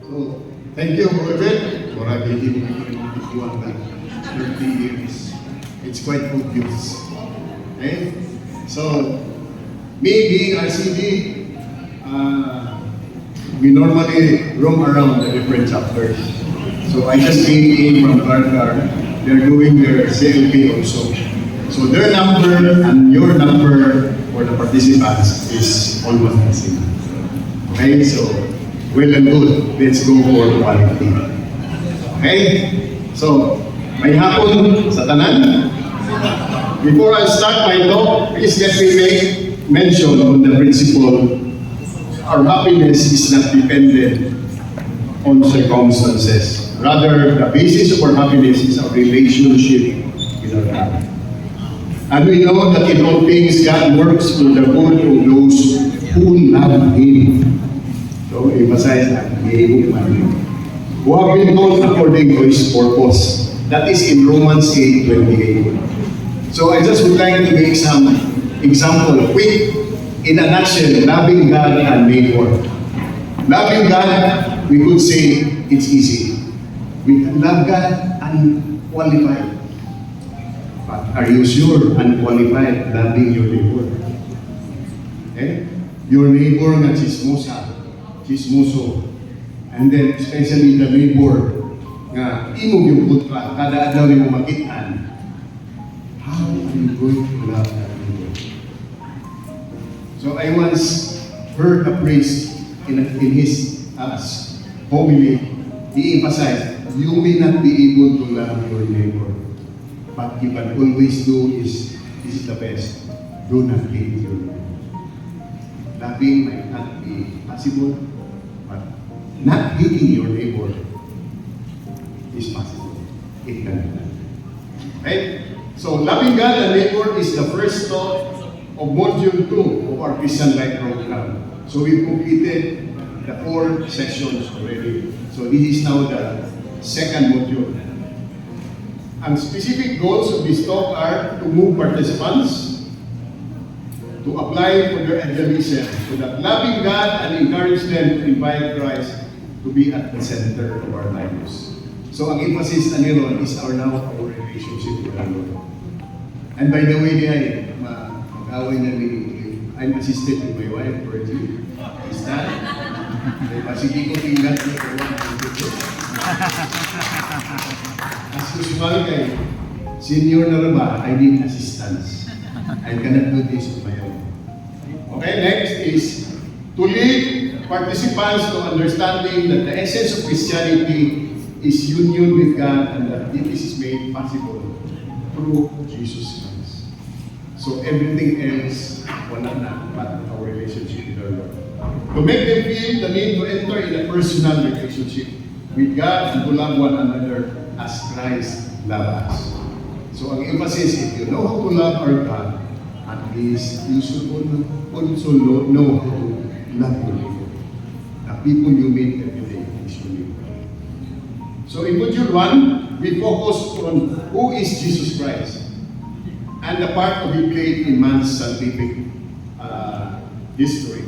So, thank you, Brother. For giving me one back 30 years. It's quite obvious. Okay? So, me being RCD, we normally roam around the different chapters. So I just came in from Gargar. They're doing their CLP also. So their number and your number for the participants is almost the same. Okay, so well and good. Let's go for quality. Okay, so may hapon sa tanan. Before I start my talk, please let me make mention on the principle: our happiness is not dependent on circumstances. Rather, the basis of our happiness is our relationship with our God. And we know that in all things, God works for the good of those who love Him. So, emphasize that, who have been called according to His purpose. That is in Romans 8:28. So, I just would like to make some example, quick, in a nutshell, loving God and neighbor. Loving God, we could say it's easy. We can love God unqualified. But are you sure unqualified loving your neighbor? Okay? Your neighbor na chismoso. And then especially the neighbor nga imong yung putra, kada adlaw ni mo makitaan. How are you going to love that neighbor? So I once heard a priest in his homily, he emphasized, you may not be able to love your neighbor, but you can always do is, this is the best, do not hate your neighbor. Loving might not be possible, but not hating your neighbor is possible. It can be done. Right? So loving God and neighbor is the first thought of Module 2 of our Christian Life program. So we've completed the 4 sessions already. So this is now the second module. And specific goals of this talk are to move participants to apply for their evangelism so that loving God and encourage them to invite Christ to be at the center of our lives. So ang emphasis na nilon is our relationship with our Lord. And by the way, mag-away na I'm assisted with my wife, Virgie. Is that? Sige ko tingnan ko as usual kay senior na ba, I need assistance. I cannot do this on my own. Okay, next is to lead participants to understanding that the essence of Christianity is union with God and that this is made possible through Jesus Christ. So everything else, wala na, but our relationship with our Lord. To make them feel the need to enter in a personal relationship with God and to love one another as Christ loved us. So ang emphasis, if you know how to love our God, at least you should also know how to love your neighbor. The people you meet every day is your neighbor. So in Module 1, we focus on who is Jesus Christ and the part that he played in man's salvific history.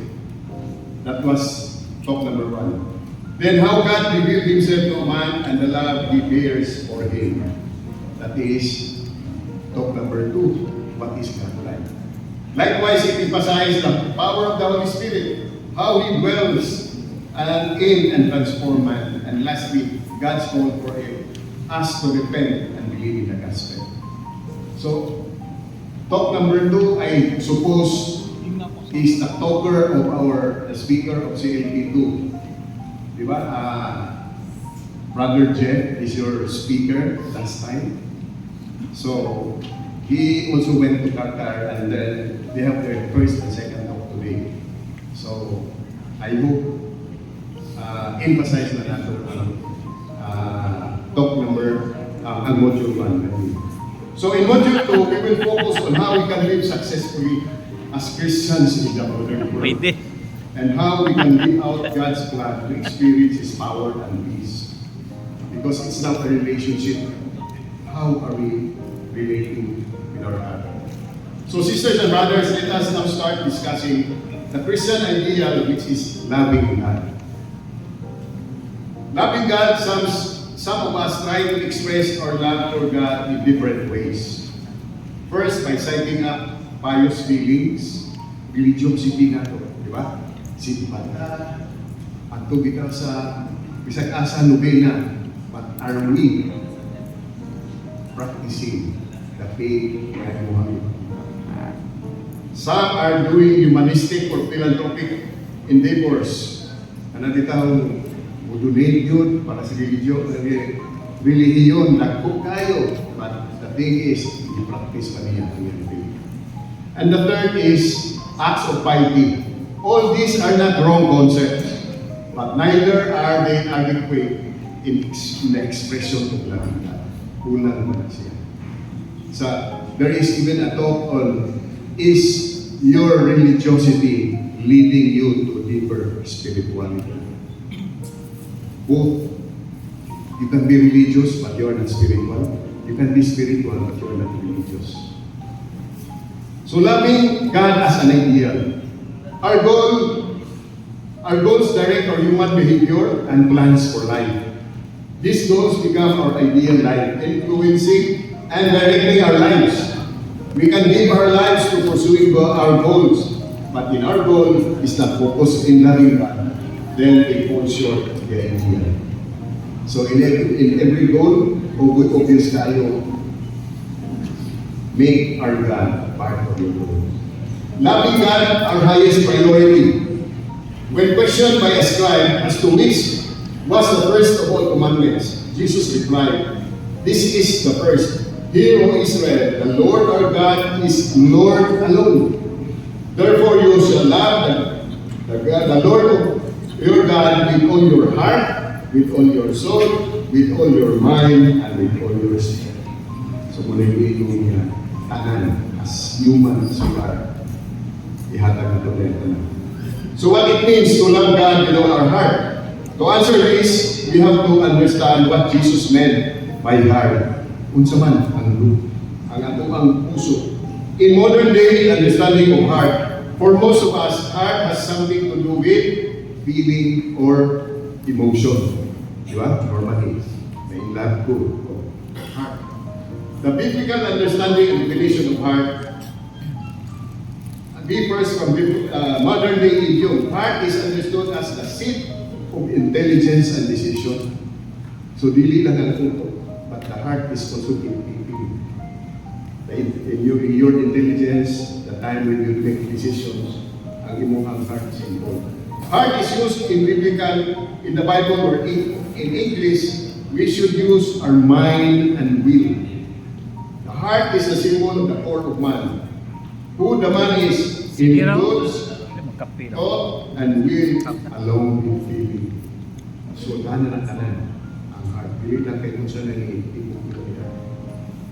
That was talk number 1. Then how God revealed himself to man and the love he bears for him. That is talk number 2. What is God like? Likewise, it emphasized the power of the Holy Spirit, how he dwells in and transforms man. And lastly, God's call for us to repent and believe in the gospel. So, talk number 2, I suppose, is the talker of the speaker of CLP2. Diba? Brother Jeff is your speaker last time. So, he also went to Qatar and then they have their first and second talk today. So, I hope emphasize na natin talk number ang Module 1. So, in Module 2, we will focus on how we can live successfully as Christians in the modern world. And how we can live out God's plan to experience His power and peace. Because it's not a relationship. How are we relating with our God? So sisters and brothers, let us now start discussing the Christian ideal, which is loving God. Loving God, some of us try to express our love for God in different ways. First, by citing up pious feelings, religiosity na to, di ba? Simpata, at to bitaw sa bisag asa nobena, but are we practicing the faith of Muhammad? Some are doing humanistic or philanthropic endeavors. Ano bitaw, donate yun para sa relihiyon, nagpo kayo. But the thing is, you practice pa niya ang yung faith. And the third is acts of piety. All these are not wrong concepts, but neither are they adequate in the expression of love. Kulang na siya. So, there is even a talk on, is your religiosity leading you to deeper spirituality? Both. You can be religious, but you're not spiritual. You can be spiritual, but you're not religious. So loving God as an ideal. Our goals direct our human behavior and plans for life. These goals become our ideal life, influencing and directing our lives. We can give our lives to pursuing our goals, but in our goal is not focused in loving God, then it falls short of the ideal. So in every goal, obvious tayo, make our God part of your goal. Loving God, our highest priority. When questioned by a scribe as to which was the first of all commandments, Jesus replied, "This is the first. Hear, O Israel, the Lord our God is Lord alone. Therefore you shall love the Lord your God with all your heart, with all your soul, with all your mind, and with all your strength." So muna yung niya, tanan, as human as you are, ihatag na ito na. So what it means to love God with all our heart? To answer this, we have to understand what Jesus meant by heart. Unsa man ang atong puso. In modern day understanding of heart, for most of us, heart has something to do with feeling or emotion. Di ba? Normally, na-in-love ko. Heart. The biblical understanding and definition of heart differs from modern day idiom. Heart is understood as the seat of intelligence and decision. So dili lang ang utok, but the heart is also thinking. In your intelligence, the time when you make decisions, ang imong heart is involved. Heart is used in in the Bible or in English, we should use our mind and will. The heart is a symbol of the core of man. Who the man is includes thought and will alone in feeling. So, tanan ang heart. Bili lang kayo sa nangyayari.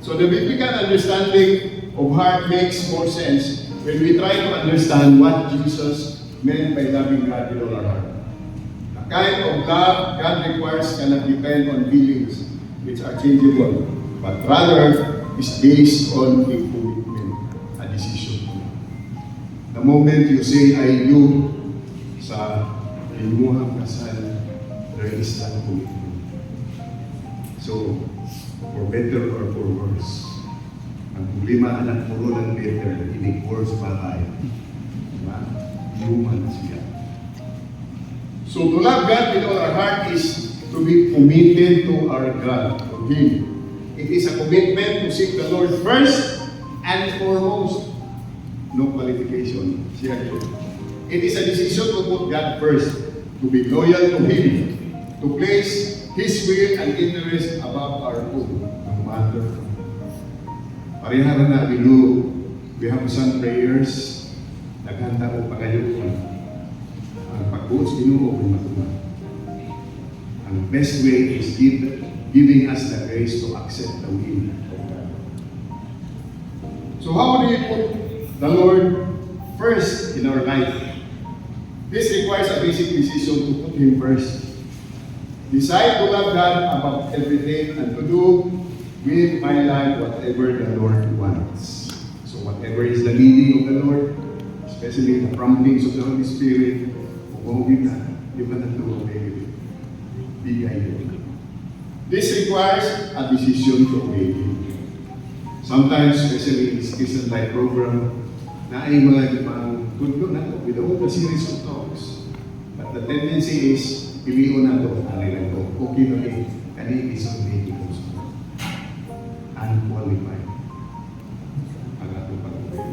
So, the biblical understanding of heart makes more sense when we try to understand what Jesus meant by loving God with all our heart. The kind of love God requires cannot depend on feelings which are changeable, but rather is based on a commitment, a decision. The moment you say, I do, sa inyong kasal, there is that commitment. So, for better or for worse, ang problema anak puro ng better, ini worse pa tayo. Diba? Human siya. So, to love God with all our heart is to be committed to our God, to Him. It is a commitment to seek the Lord first and foremost. No qualification. It is a decision to put God first, to be loyal to Him, to place His will and interest above our own, no matter. Parehara na we have some prayers, naghanda ko pagayuan. Ang pag-uos Ginoo ay matuman. Ang best way is giving us the grace to accept the will of God. So how do we put the Lord first in our life? This requires a basic decision to put Him first. Decide to love God above everything and to do with my life whatever the Lord wants. So whatever is the leading of the Lord, especially the promptings of the Holy Spirit, you cannot do away with it. bigay yun. This requires a decision to obey Him. Sometimes, especially in this Christian Life program, na ay mga ibang tulog na ito with all the series of talks. But the tendency is, piliin na ito, alay lang ito, okay na rin, kanina isang day ito. Unqualified. Ang ating pag-obey.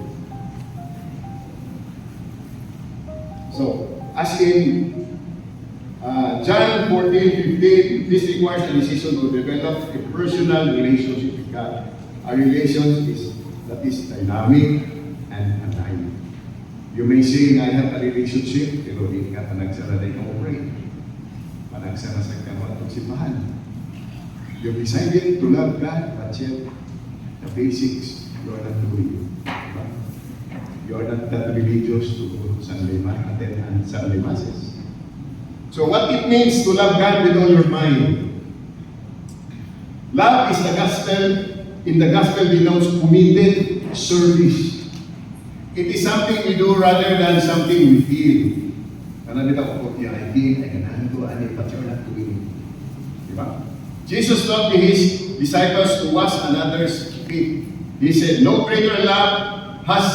So, as in John 14:15, this requires a decision to develop a personal relationship with God. A relation that is dynamic and alive. You may say na I have a relationship, pero hindi ka panagsara na ikaw pray. Panagsara sa kamot ng simbahan. You decided to love God, but yet the basics you are not doing. Diba? You are not that religious to go to Sunday Mass, attend Sunday Masses. So what it means to love God with all your mind? Love is the gospel. In the gospel denotes committed service. It is something we do rather than something we feel. Karena kita I feel, I can handle, but you're not doing it. Diba? Jesus taught his disciples to wash another's feet. He said, no greater love has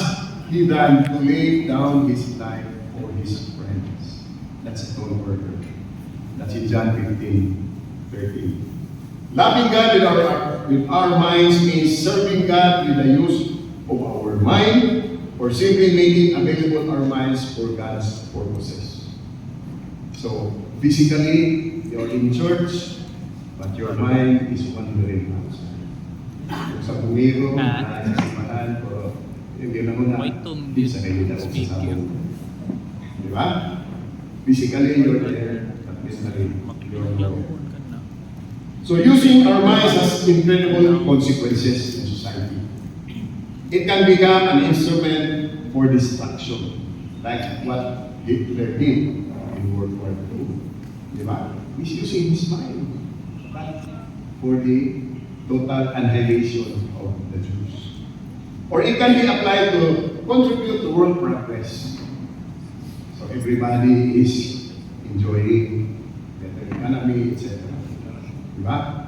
he than to lay down his life for his friends. That's a tall worker. That's in John 15:13. Loving God with our minds means serving God with the use of our mind, or simply making available our minds for God's purposes. So, physically, you're in church, but your mind is wandering outside. Sa bumiro, sa simbahan, pero yung ginawa na, sa kayo na sa sabong. Di ba? Physically, you're there, but mentally, you're there. So using our minds has incredible consequences in society. It can become an instrument for distraction, like what Hitler did in World War II. Diba? He's using his mind for the total annihilation of the Jews. Or it can be applied to contribute to world progress. So everybody is enjoying better economy, etc. Diba?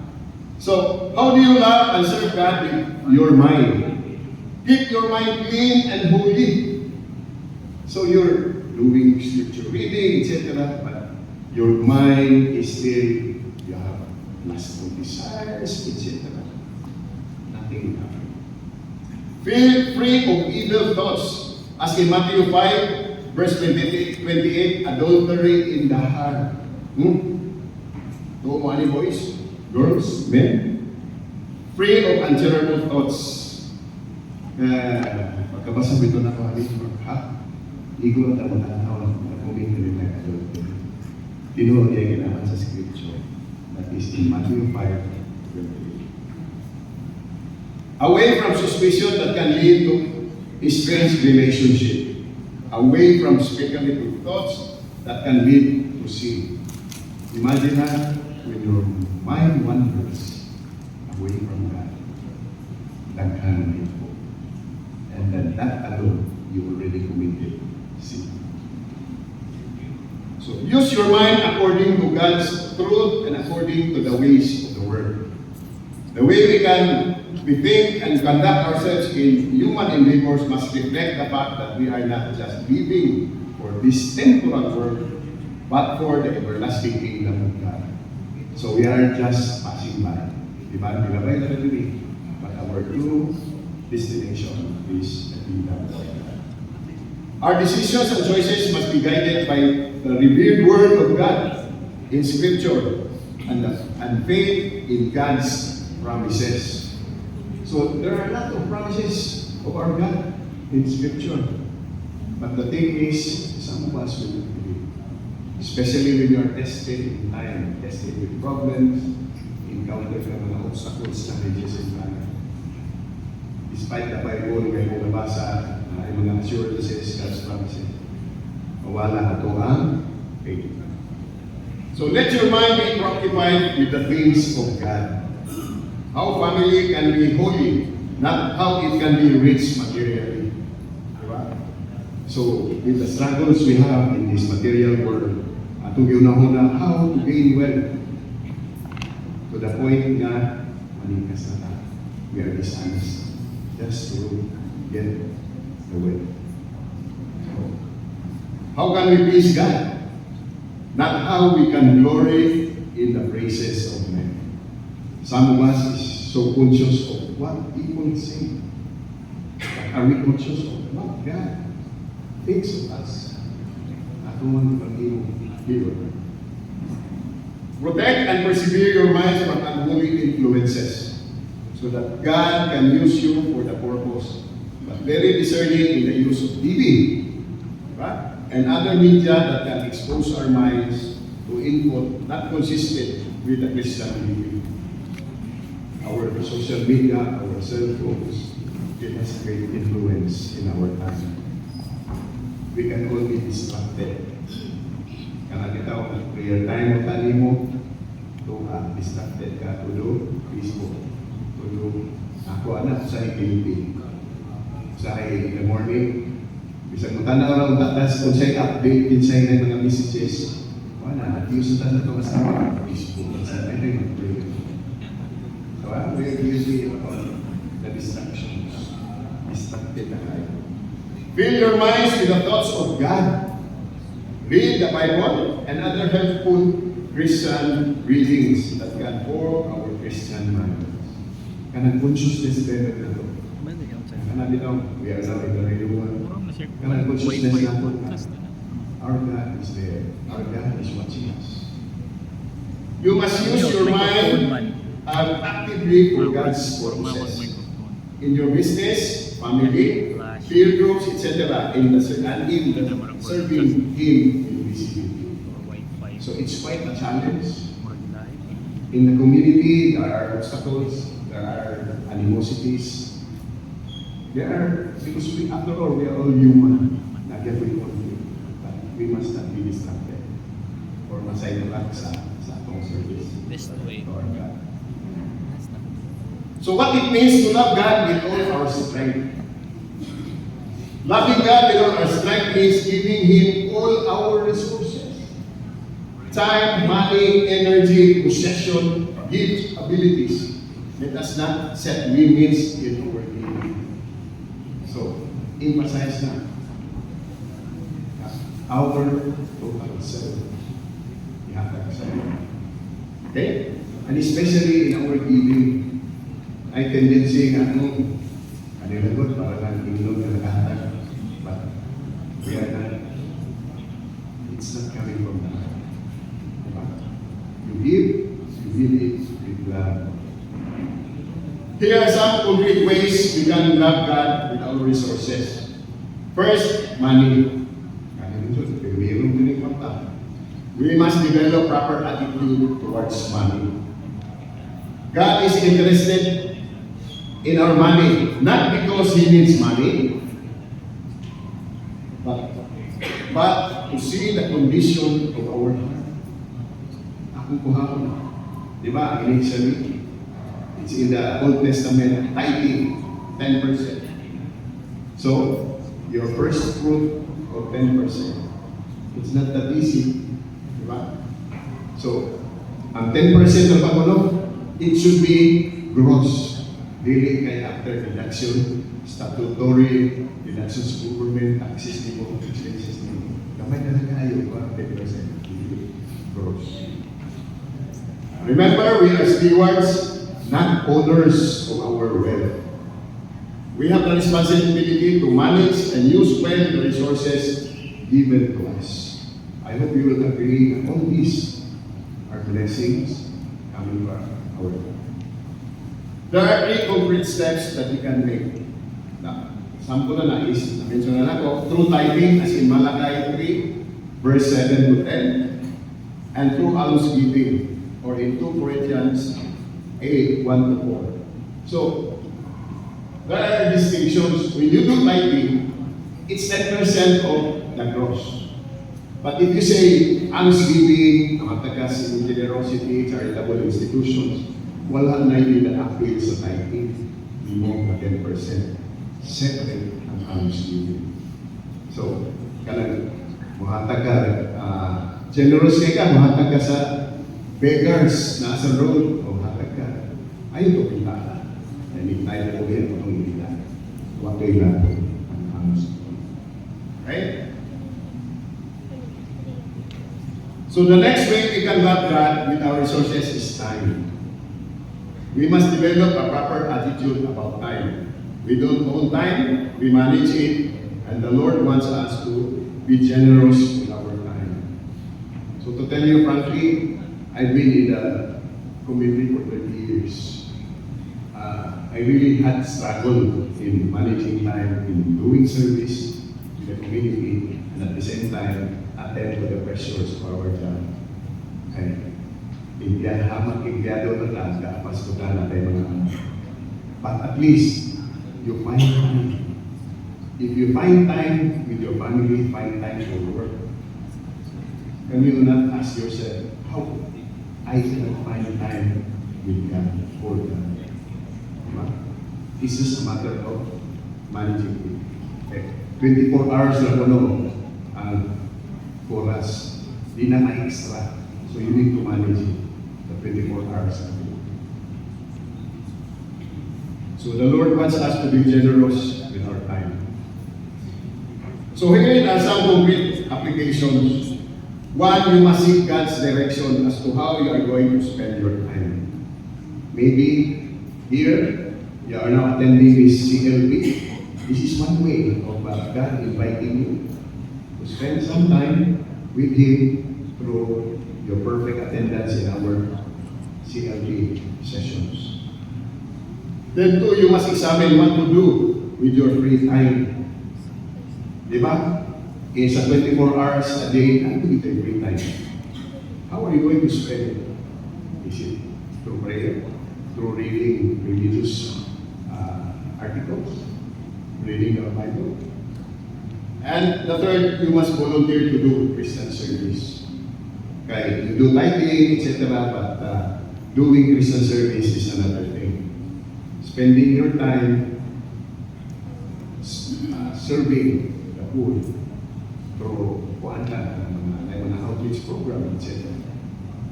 So, how do you love and serve God with your mind? Keep your mind clean and holy. So you're doing scripture reading, etc. But your mind is still, you have lustful desires, etc. Nothing will happen. Feel free of evil thoughts. As in Matthew 5, verse 28, adultery in the heart. No money, boys, girls, men. Free of uncharitable thoughts. Pagkabasa ko ito na kawali, ha? Igo at ang tawag na kuming nila adultery. Tinuod niya ginawa sa scripture. That is in Matthew 5:28. Away from suspicion that can lead to a strange relationship. Away from speculative thoughts that can lead to sin. Imagine that when your mind wanders away from God, daghan ito. And then that alone, you already committed sin. So use your mind according to God's truth and according to the ways of the Word. The way we think and conduct ourselves in human endeavors must reflect the fact that we are not just living for this temporal world, but for the everlasting kingdom of God. So we are just passing by. Diba? Nilabay na rin. But our true destination is the kingdom of God. Our decisions and choices must be guided by the revealed Word of God in Scripture and faith in God's promises. So there are a lot of promises of our God in Scripture. But the thing is, some of us will not believe. Especially when you are tested in time, tested with problems, encounter ka mga obstacles, challenges in life. Despite the Bible, may nabasa na mga assurances, God's promises, mawala ito ang faith. So let your mind be preoccupied with the things of God. How family can be holy, not how it can be rich materially. Diba? So with the struggles we have in this material world, itong yun na how to gain wealth, To the point nga, manikas na tayo. We are dishonest. Just to get the way. So, how can we please God? Not how we can glory in the praises of men. Some of us is so conscious of what people say. But are we conscious of what God thinks of us? Atong pag-iwag. Protect and persevere your minds from unholy influences so that God can use you for the purpose. But very discerning in the use of TV, right? And other media that can expose our minds to input not consistent with the Christian living. Our social media, our cell phones, it has great influence in our time. We can all be distracted. Kana kita prayer time mo tani mo, distracted ka to Facebook, to ako anak sa ipipi. Sa in the morning, bisag mo tanaw lang tatas kung sa'y update, kinsay na mga messages, wala, at-use na ito kasama, Facebook, sa tayo mag-pray. So, we're usually about the distractions. Distracted na kayo. Fill your minds with the thoughts of God. Read the Bible and other helpful Christian readings that can form our Christian minds. Kanang consciousness level na ito. Kanang dito, we are now in the real world. Kanang consciousness na ito. Our God is there. Our God is watching us. You must use your mind actively for God's purposes. In your business, family, field groups, etc. In serving Him invisibly. So it's quite a challenge. In the community, there are obstacles, there are animosities. There are, because after all, we are all human. Not yet we conflict. But we must not be distracted. Or masay na lang sa atong service. Best way. Lord God. So what it means to love God with all our strength. Loving God with all our strength means giving Him all our resources. Time, money, energy, possession, gifts, abilities. Let us not set limits in our giving. So, emphasize na. Our total self. Ihatag sa iyo. Okay? And especially in our giving, ay tendency nga kanilagot para lang inom na nakahatag. But we are not, it's not coming from the heart. Diba? You give it with love. Here are some concrete ways we can love God with our resources. First, money. We must develop proper attitude towards money. God is interested in our money, not because He needs money, but to see the condition of our heart. Akong kuhapon. Di ba? Initially, it's in the Old Testament, tithing, 10%. So, your first fruit of 10%. It's not that easy. Di ba? So, ang 10% ng pagulong, it should be gross. Dili kay after deduction, statutory, deductions of government, taxes ni mo, expenses ni mo. Kamay na lang kayo pa, 10%. Gross. Remember, we are stewards, not owners of our wealth. We have the responsibility to manage and use well the resources given to us. I hope you will agree that all these are blessings coming from our God. There are 3 concrete steps that we can make. Now, sample na is, na-mention na ako, through tithing, as in Malachi 3, verse 7 to 10, and through almsgiving, or in 2 Corinthians 8, 1 to 4. So, there are distinctions. When you do tithing, it's 10% of the gross. But if you say almsgiving, mga tagas in generosity, charitable institutions, wala na yung na-appeal sa tithing. Hindi mo na 10%. Separate ang almsgiving. So, kanang muhatag ka, generous ka, muhatag ka sa beggars na sa road, o hatag ka, ayun to pinta. Hindi tayo po yan itong ilita. Huwag to ilato. Ang halos ito. Right? So the next way we can love God with our resources is time. We must develop a proper attitude about time. We don't own time, we manage it, and the Lord wants us to be generous with our time. So to tell you frankly, I've been in the community for 20 years. I really had struggle in managing time, in doing service to the community, and at the same time, attend to the pressures of our job. And Indian hamak igyado na lang, kaapas ko na natin mga anak. But at least, you find time. If you find time with your family, find time for work. Can you not ask yourself, how I can find time with God, for God? Diba? It's just a matter of managing it. Okay. 24 hours lang ano, for us. Di na ma-extra. So you need to manage it, the 24 hours. So the Lord wants us to be generous with our time. So here are some concrete applications. One, you must seek God's direction as to how you are going to spend your time. Maybe here, you are now attending this CLB. This is one way of God inviting you to spend some time with Him through your perfect attendance in our CLB sessions. Then two, you must examine what to do with your free time. Diba? Sa 24 hours a day, ano ito yung free time? How are you going to spend it? Is it through prayer? Through reading religious articles? Reading the Bible? And the third, you must volunteer to do Christian service. Okay, you do tithing, etc. But doing Christian service is another thing. Spending your time serving the poor through mga outreach program, etc.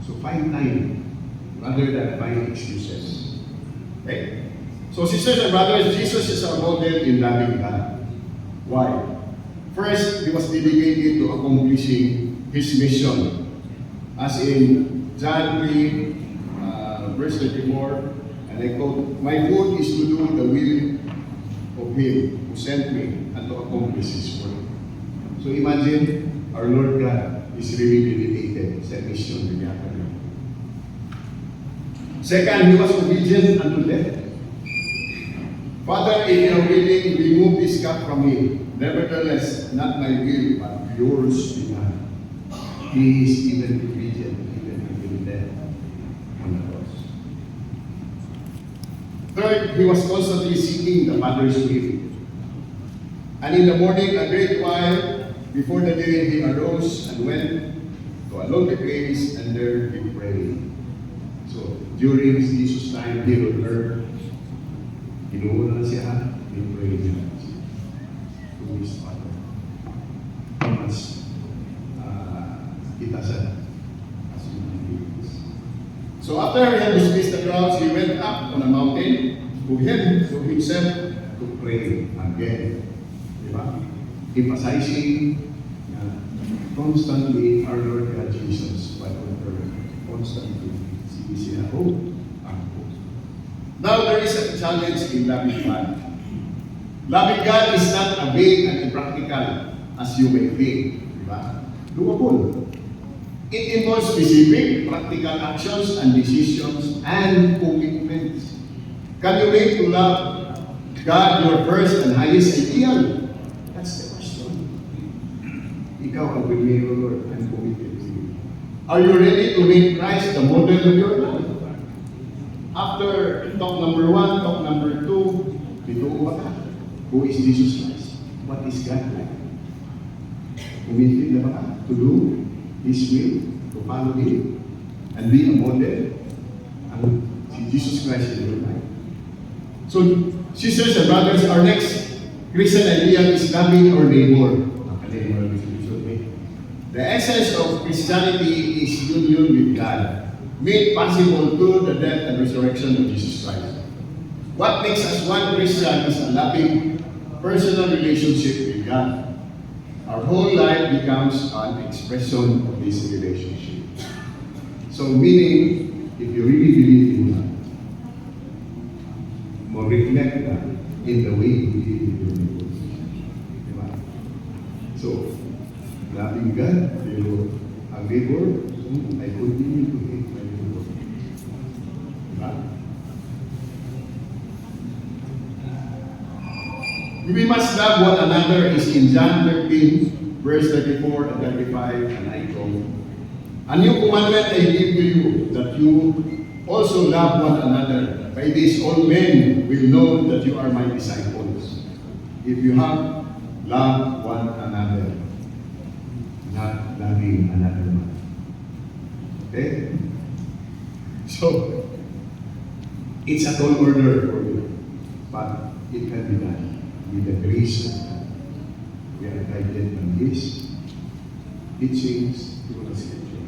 So find time rather than find excuses. Okay? So sisters and brothers, Jesus is our model in loving God. Why? First, He was dedicated to accomplishing His mission. As in John 3, verse 34, and I quote, "My food is to do the will of Him who sent me and to accomplish His work." So imagine, our Lord God is really dedicated sa mission na niya. Second, He was obedient unto death. Father, if you are willing, remove this cup from me. Nevertheless, not my will, but yours be done. He is even obedient, even until death on the cross. Third, He was constantly seeking the Father's will. And in the morning, a great while before the day, He arose and went to a lonely place, and there He prayed. So, during Jesus' time here on earth, inuuna na siya, He prayed to His Father. How much itasan as human beings. So after He had dismissed the crowds, He went up on a mountain to Himself to pray again. Diba? Emphasizing constantly our Lord God Jesus, but on earth, constantly, sige siya, oh, ako. Now there is a challenge in loving God. Loving God is not a vague and impractical as you may think. Diba? Doable. It involves specific, practical actions and decisions and commitments. Can you wait to love God, your first and highest ideal? That's the question. Ikaw ang primero, Lord, I'm committed to you. Are you ready to make Christ the model of your life? After talk number 1, talk number 2, bituo ba ka? Who is Jesus Christ? What is God like? Committed na ba ka to do His will, to follow Him, and be a model? Ang si Jesus Christ in your life. So, sisters and brothers, our next Christian idea is loving our neighbor. The essence of Christianity is union with God. made possible through the death and resurrection of Jesus Christ. What makes us one Christian is a loving, personal relationship with God. Our whole life becomes an expression of this relationship. So meaning, if you really believe in God, more reflect that in the way you live in your neighborhood. Diba? So, loving God, pero ang neighbor, I continue to hate my neighbor. Diba? We must love one another is in John 13, verse 34 and 35, and I quote, "A new commandment I give to you, that you also love one another. By this all men will know that you are my disciples, if you have loved one another, not loving another man." Okay? So, it's a tall order for you, but it can be done with the grace of God. We are guided on His teachings through the Scripture.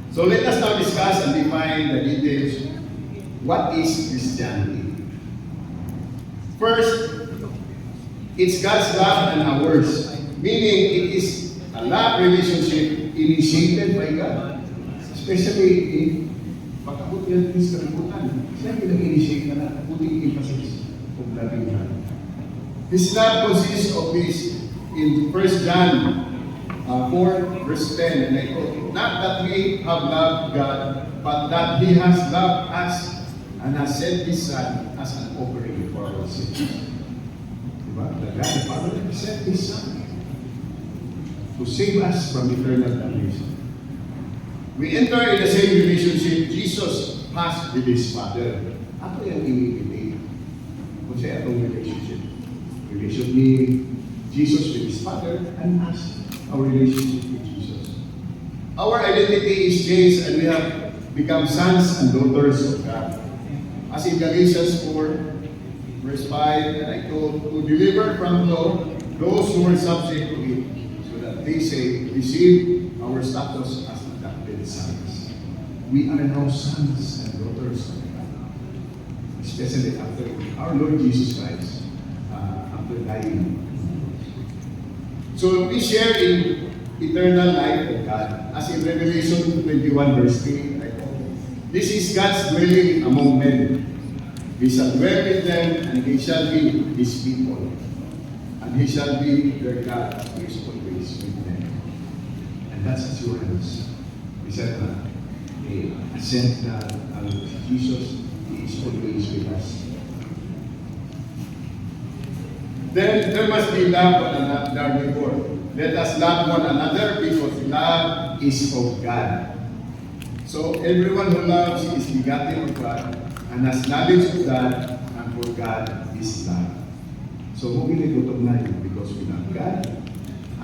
So let us now discuss and define the details. What is Christianity? First, it's God's love and ours, meaning it is a love relationship initiated by God. Especially in pagkabot yan sa kalibutan. Siya yung nag-initiate na putting emphasis of loving God. His love consists of this in 1 John 4 verse 10, and I quote, "Not that we have loved God, but that He has loved us and has sent His Son as an offering for our sins." Diba? The God the Father sent His Son to save us from eternal damnation. We enter in the same relationship Jesus has with His Father. Ato yung imitate. Kung siya itong relationship. Relationship ni Jesus with His Father and us. Our relationship with Jesus. Our identity is changed and we have become sons and daughters of God. As in Galatians 4, verse 5, and I told, to deliver from law those who were subject to it, so that they say, receive our status as adopted sons. We are now sons and daughters of God. Especially after our Lord Jesus Christ, after dying. So we share in eternal life of God. As in Revelation 21, verse 3, I told, this is God's dwelling among men. He shall dwell with them, and they shall be His people. And He shall be their God, who is always with them. And that's assurance. We said that a sent God, Jesus, He is always with us. Then there must be love one another before. Let us love one another because love is of God. So everyone who loves is begotten of God and has knowledge of God, and for God is love. So muli ko ngayon because we love God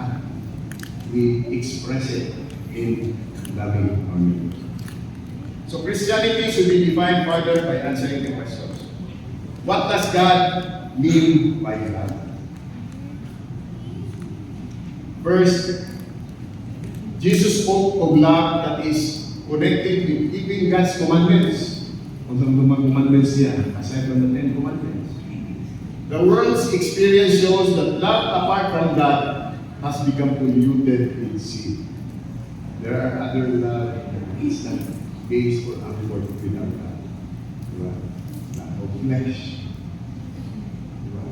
and we express it in loving our neighbor. So Christianity should be defined further by answering the questions. What does God mean by love? First, Jesus spoke of love that is connected with keeping God's commandments. Kung saan mga commandments niya, aside from the 10 commandments. The world's experience shows that love apart from God has become polluted with sin. There are other love that is not based or outward without God. Diba? Love of flesh. Diba?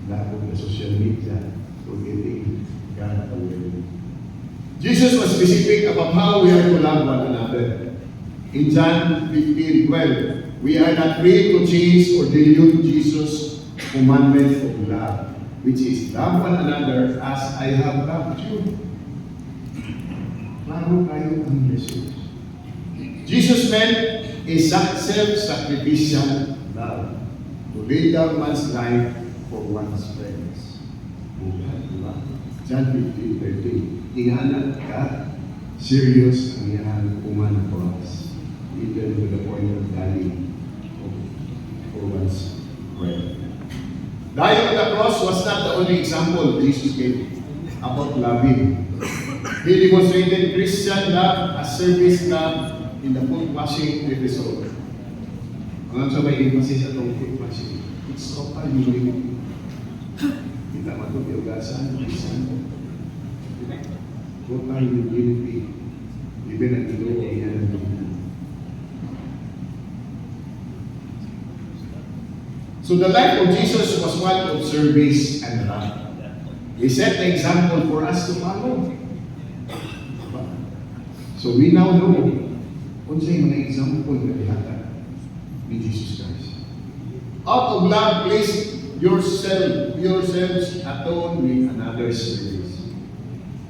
Love of the social media. Forgetting God away. Jesus was specific about how we are to love one another. In John 15:12, we are not free to change or dilute Jesus' commandment of love, which is love one another as I have loved you. Klaro kayo ang message. Jesus meant a self-sacrificial love, to lay down one's life for one's friends. Diba? John 15:13. Ingana ka, serious ang iyang kuman for us. Even to the point of dying for one's friend. Dying on the cross was not the only example Jesus gave about loving. He demonstrated Christian love as service love in the foot washing episode. Ang sa may emphasis sa itong foot washing, it's total unity. Kita man ito, biyogasan, bisan. Total unity. Even ang ilo, iyan ang So the life of Jesus was one of service and love. He set the example for us to follow. So we now know kung sa'yo mga example na lihatag ni Jesus Christ. Out of love, place yourselves atone with another's service.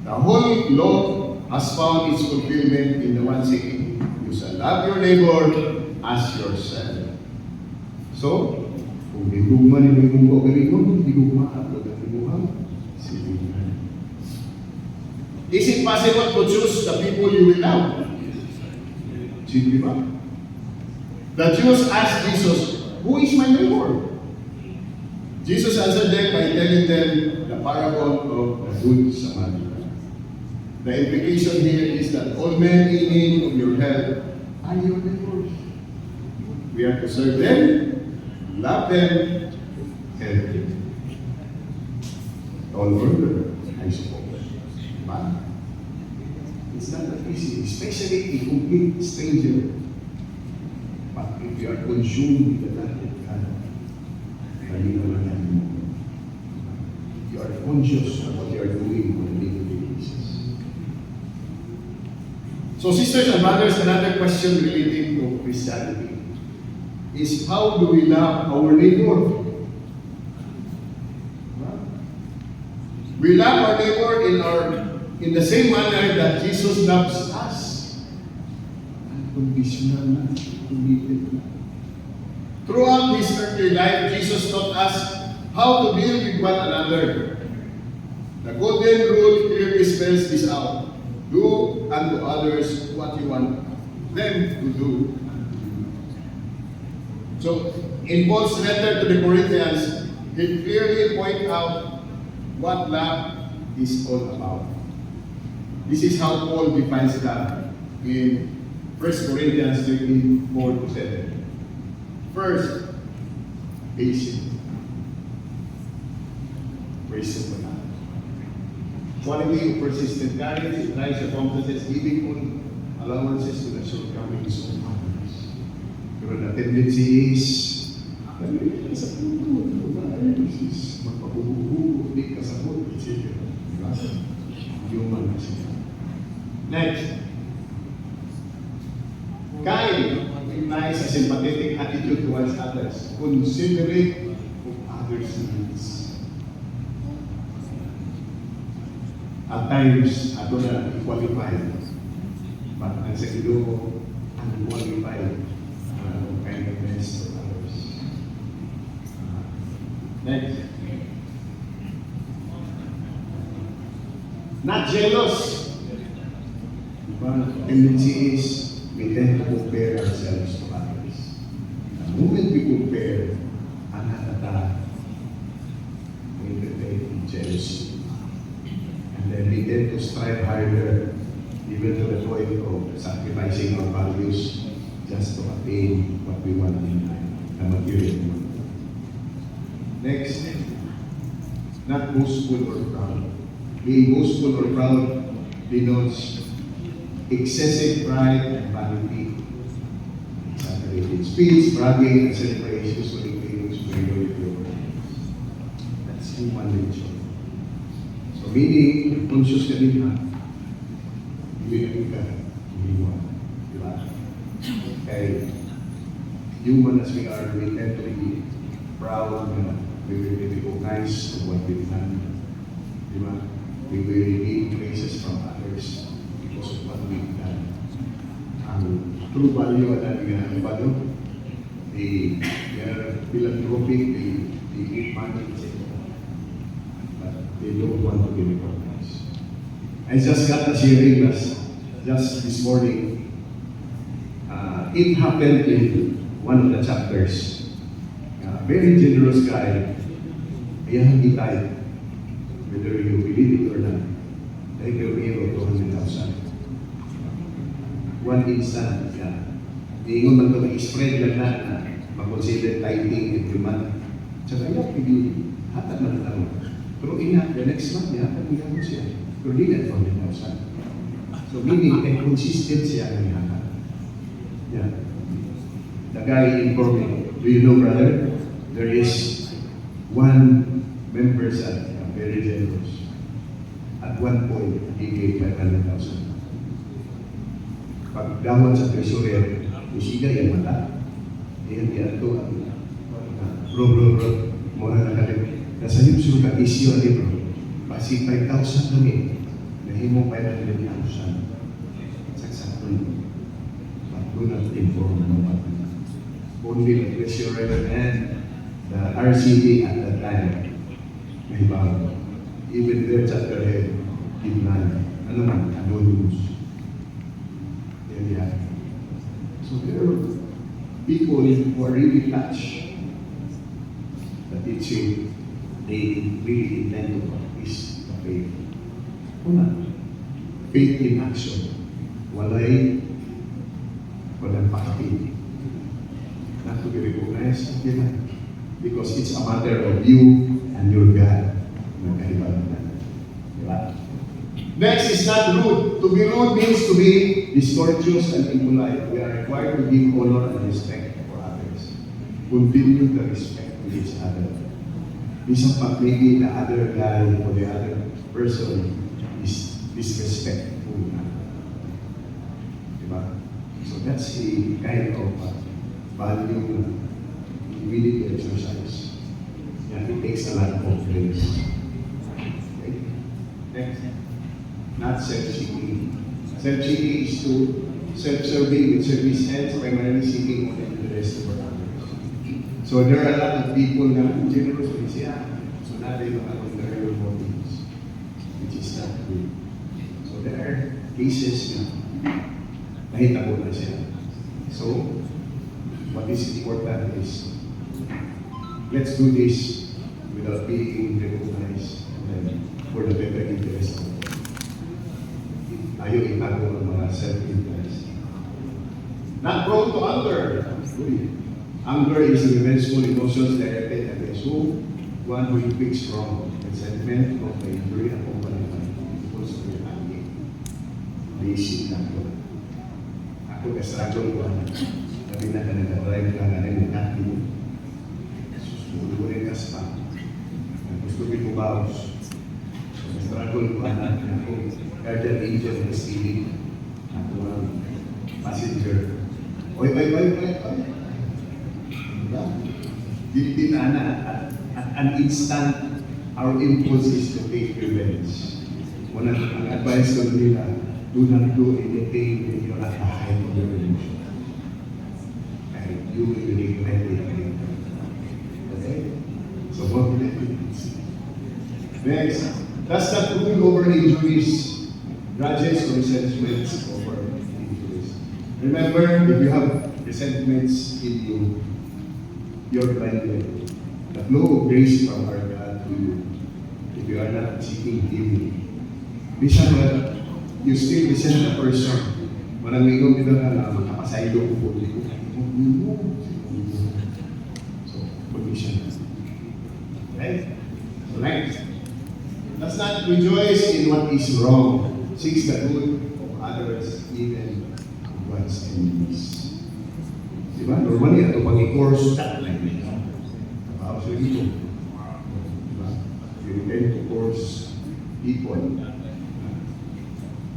The whole law has found its fulfillment in the one saying, you shall love your neighbor as yourself. So, kung digugma ni may munggo galingon, digugma at pagkatimuhang silingan. Is it possible to choose the people you will love? Simple ba? The Jews asked Jesus, who is my neighbor? Jesus answered them by telling them the parable of the Good Samaritan. The implication here is that all men in need of your help are your neighbors. We have to serve them, love them, help them. All murder, I suppose. But it's not that easy, especially a complete stranger. But if you are consumed with the love of God, you are conscious of what you are doing on a daily basis. So, sisters and brothers, another question relating to Christianity is how do we love our neighbor? We love our neighbor in the same manner that Jesus loves us. Unconditional na, committed na. Throughout his earthly life, Jesus taught us how to deal with one another. The golden rule clearly spells this out. Do unto others what you want them to do. So, in Paul's letter to the Corinthians, he clearly points out what love is all about. This is how Paul defines love in 1 Corinthians 13, 4-7. First, patient. Praise the Lord. Quality of persistent courage, it lies accomplices giving all allowances to the shortcomings of others. Pero the tendency is, sa puto, magpapuhuhu, di kasabot, etc. Diba? Human na siya. Next. Kind implies a sympathetic attitude towards others, considerate of others' needs. At times, ato na qualified, but ang sa Ginoo, unqualified kindness to others. Next. Not jealous. Diba? Tendency is we tend to compare ourselves to others. The moment we compare, anatata, we entertain jealousy. And then we tend to strive harder, even to the point of sacrificing our values just to attain what we want in life, the material world. Next, not boastful or proud. Being boastful or proud denotes excessive pride and vanity. Exaggerated speech, bragging, and celebration usually includes majority of words. That's human nature. So meaning, conscious ka din ha, hindi ka umiwan. Diba? Okay. Human as we are, we tend to be proud, we will be recognized for what we've done. Diba? We will need praises from others because of what we've done. Ang true value at ating value, they are philanthropic, they give money, etc. But they don't want to be recognized. I just got a sharing just this morning. It happened in one of the chapters. Very generous guy. Ayan, he died. Whether you believe it or not, the like a hero, 200,000. One instant, yeah. Iingon man ito, i-spread lang na mag-consider tithing every month. Tsaka yung pigil, hatag na lang. Pero the next month, hatag niya mo siya. Pero di na 400,000. So meaning, consistent siya ng hatag. Yeah. The guy informed me, do you know, brother, there is one member sa very generous. At one point, he gave 500,000. Pag dawat sa treasurer, isiga yung mata. Iyan yan ito, bro, muna na kalim. Nasa yung ka, isyo ali bro. Pasi 5,000 kami. Nahimong 500,000. Saksaktong. But do not inform nobody. Only the treasurer and the RCD at that time. May bago. Even their chapter head, Kidman. Ano man, anonymous. Yeah. So there are people who are really touched that teaching they really intend to practice the faith. Una, faith in action. Walang pakiti. Not to be recognized, because it's a matter of you and your God. Next is not rude. To be rude means to be discourteous and impolite. We are required to give honor and respect for others. Continue the respect to each other. Isang pag maybe the other guy or the other person is disrespectful. Diba? So that's the kind of value we need to exercise. Yeah, it takes a lot of grace. Okay? Next. Not self-seeking. Self-seeking is to self-serving with service ends, primarily seeking only the rest of our others. So there are a lot of people na generous with siya. So not they don't have their motives, which is not good. So there are cases na nahitabo na siya. So what is important is let's do this without being recognized and for the better interest of ayaw itago ng mga self-interest. Not prone to anger. Anger is revengeful emotions directed against who? One who inflicts wrong, resentment, of the injury, accompanied by impulse to retaliate. Basic lang ko. Ako ka-struggle ko. Sabi na ka nag-drive ka nga rin, nagkati. Susulo rin ka sa gusto ko baos. Struggle ko anak na ako. Guardian angel is stealing ako ang passenger. Oy. Diba? Di na at an instant, our impulse is to take revenge. Ang advice ko nila, do not do anything when you're at the height of your emotion. And you will regret it later. Okay? So what will it be? Next, does not rule over injuries. Grudges or resentments over injuries. Remember, if you have resentments in you, you're blinded. The flow of grace from our God to you, if you are not seeking healing. Bisa ba, you still resent the person. Manangingong nila na makapasaydo ko po. So, condition. Right? So, next. Let's not rejoice in what is wrong. Seeks the good of others, even one's enemies. Diba? Normally, ito pag i-course, like me. Tapos ito. Diba? You intend to course people.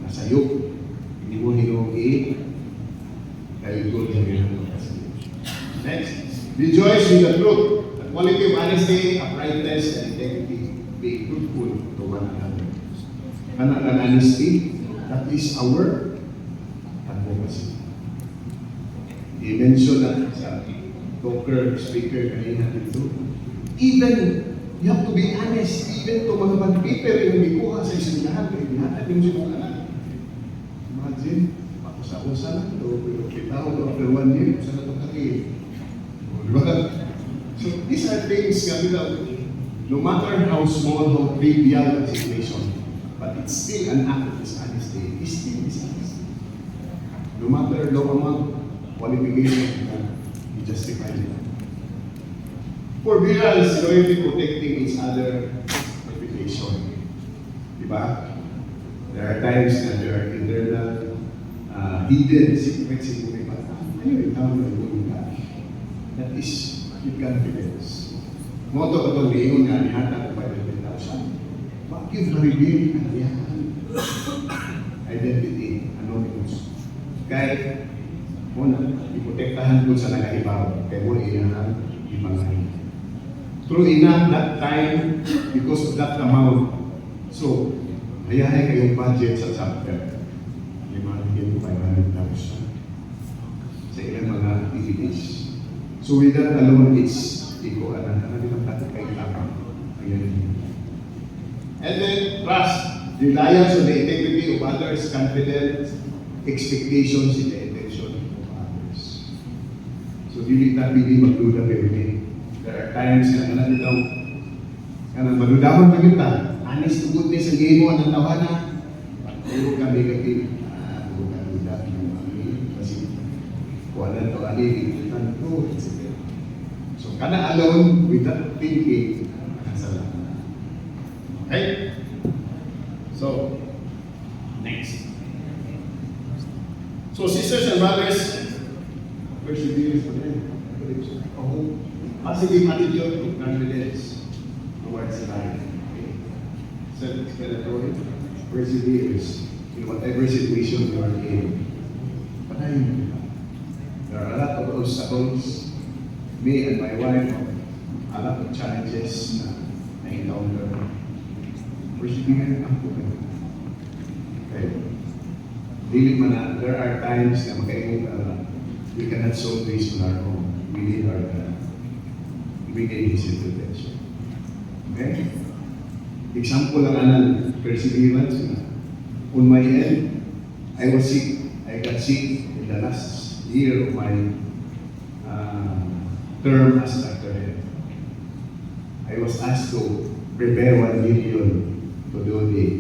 Nasayok. Hindi mo hinugi. Kaya ito yung next. Rejoice with the truth. The quality of honesty, uprightness, and integrity. Being truthful to one another. An honesty, that is our advocacy. I-mention na sa talker, speaker, kanina dito. Even, you have to be honest, even to mga mag-paper yung ikuha sa isinahan, kaya lahat yung sinukanan. Imagine, pakusa-kusa lang ito, pero kita ko after 1 year, saan na ito kaki? Diba? So, these are things, no matter how small, how trivial the situation, but it's still an act of dishonesty. It's still dishonesty. No matter low amount, qualification, he justifies it. Forbearance is going to be protecting each other reputation. Diba? There are times na there are internal hidden secrets in moving back. Anyway, that is with confidence. Moto ko itong liyon nga ni Hata ko 500,000. Bakit ma-reveal ang yan? Identity, anonymous. Kahit, muna, iprotektahan ko sa nagaibaw. Kaya mo iyahan, ipangahin. True enough, that time, because of that amount, so, hayahay kayong budget sa chapter. 500,000 sa ilang mga activities. So with that alone, it's iko anak nilang kay tapang. Ayan. And then trust, reliance on the integrity of others, confidence, expectations in the intention of others. So dili ta pili magduda everything. There are times na kanang madudamon kami ta. Honest to goodness ang imo ang tawana. Puro kami kapil. Wala to alitan to, etc. So kana alone with that thinking, kasalanan. Okay? So next. So sisters and brothers, perseverance for them. Positive attitude of confidence towards life. Okay? Self-explanatory, perseverance in whatever situation you are in. Panayin. There are a lot of obstacles. Me and my wife, a lot of challenges na encounter. Persevere ang po. Okay. Dili man na, there are times na makaingon we cannot solve this on our own. We need our God. We need His intervention. Okay? Example lang anan, perseverance. On my end, I was sick. I got sick in the last year of my term as Dr. Head. I was asked to prepare 1 million to do the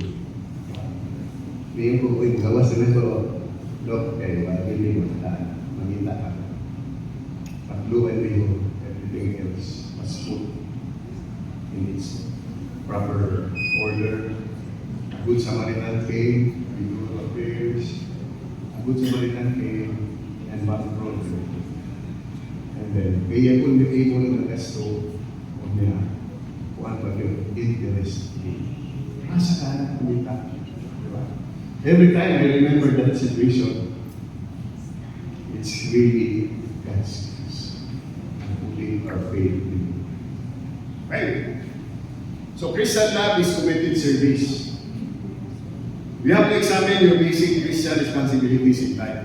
ngayon ko gawas na ito, Dok, kaya 1 million maganda ka. Patlo and everything else was put in its proper order. A good Samaritan came, we do our prayers. A good Samaritan came, and one problem. And then, kaya kung may able na gasto, huwag niya, kung ano pa yun, interest. Nasa ka na kumita. Diba? Every time I remember that situation, it's really God's grace. And putting our faith in Him. Right? So, Christian love is committed service. We have to examine your basic Christian responsibilities in life.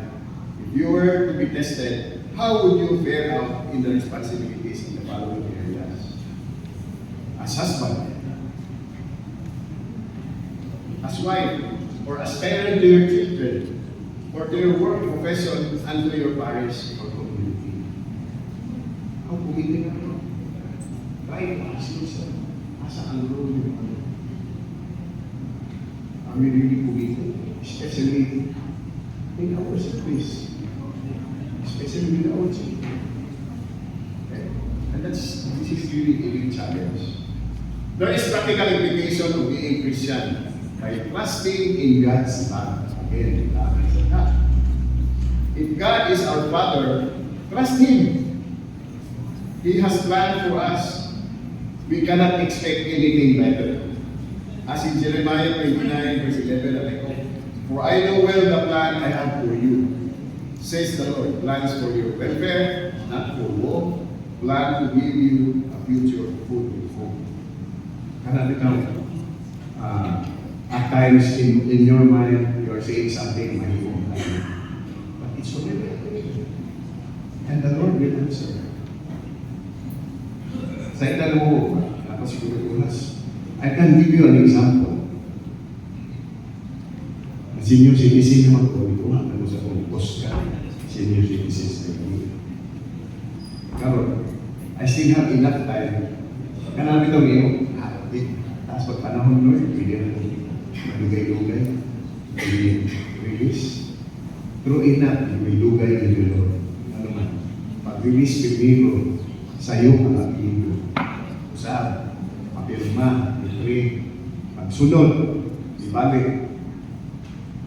If you were to be tested, how would you fare out in the responsibilities in the following areas? As husband, as wife, or as parent to your children, or to your work profession, and to your parish or community. How committed na ito? Right, asa ang role yung ano? Are we really committed? Especially in our service. Especially with our children. Okay? And this is really a big challenge. There is practical implication of being Christian by trusting in God's love. Again, love is a God. If God is our Father, trust Him. He has planned for us. We cannot expect anything better. As in Jeremiah 29, verse 11, for I know well the plan I have for you, says the Lord, plans for your welfare, not for woe, plan to give you a future of food and hope. At times in your mind, you are saying something, but it's already happening. And the Lord will answer. Sa itan mo, I can give you an example. Senior citizen naman ko, ito nga, ano sa kong post ka, senior citizens na yun. Karon, I still have enough time. Kanami itong iyo, taas pag panahon, Lord, pwede na ito. malugay-lugay, release. True enough, may lugay in the Lord. Ano man, pag-release primero, sa'yo ang apelido. Usap, papirma, i-pray, pagsunod, ibalik,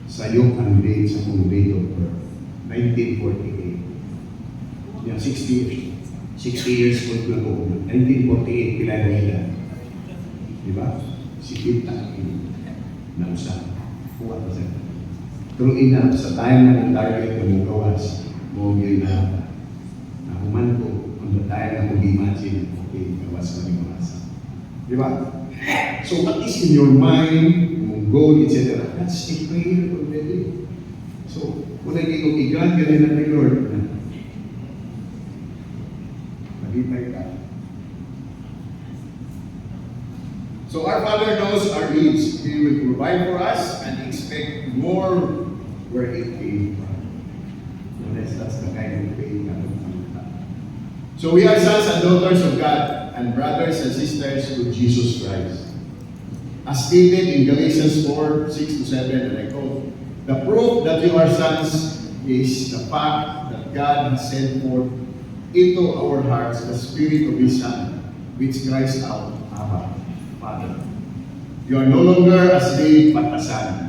sa'yo ang date sa kong date of birth. 1948. Yan, 60 years. 60 years old na po. 1948, pila na nila. Diba? Si Kita na usap. Kuha pa siya. True enough, sa time na ng target na mong gawas, mo yun na human ko, kung the time na mong imagine, okay, gawas ka rin gawas. Di ba? So what is in your mind, yung goal, etc. That's a prayer already. So, kung nag-i-grant ka rin ng Lord, magipay ka. So our Father knows our needs. He will provide for us and expect more where it came from. Unless that's the kind of faith that we have. So we are sons and daughters of God and brothers and sisters with Jesus Christ. As stated in Galatians 4:6-7, and I quote, "The proof that you are sons is the fact that God has sent forth into our hearts the Spirit of His Son, which cries out, Abba, Father." You are no longer a slave but a son.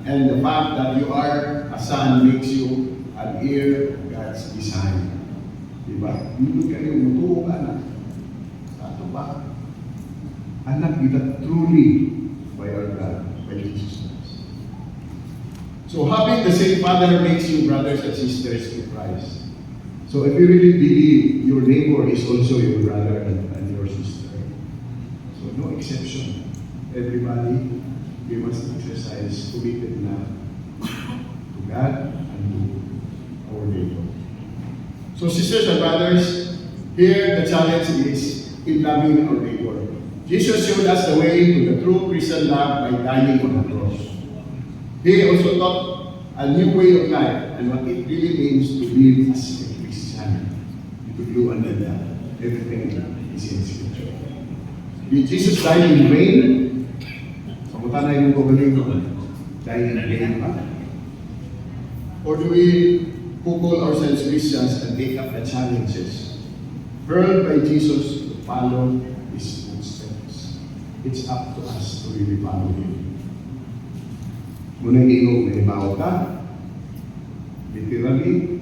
And the fact that you are a son makes you an heir of God's design. Diba? Hindi kayo mutuo ka na. Sa ato pa. Anak kita truly by our God, by Jesus Christ. So having the same Father makes you brothers and sisters in Christ. So if you really believe your neighbor is also your brother and your sister. So no exception. Everybody, we must exercise committed na to God and to our neighbor. So sisters and brothers, here the challenge is in loving our neighbor. Jesus showed us the way to the true Christian love by dying on the cross. He also taught a new way of life and what it really means to live as a Christian. To do and that everything is in Scripture. Did Jesus die in vain? Tanay mong pagaling dahil naging pa? Or do we who call ourselves Christians and take up the challenges hurled by Jesus to follow His footsteps? It's up to us to really follow Him. Muna ikaw may bawa ka, literally,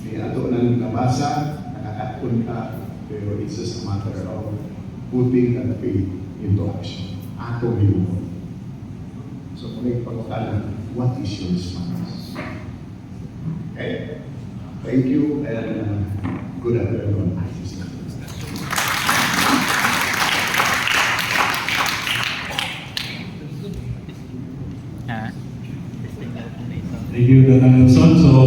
may ato nang nabasa, nakakatun ka, pero it's just a matter of putting that faith into action. Ato Ginoo. So kung may pagkakalan, what is your response? Okay? Thank you and good afternoon. Thank you, Dr. Nelson. So,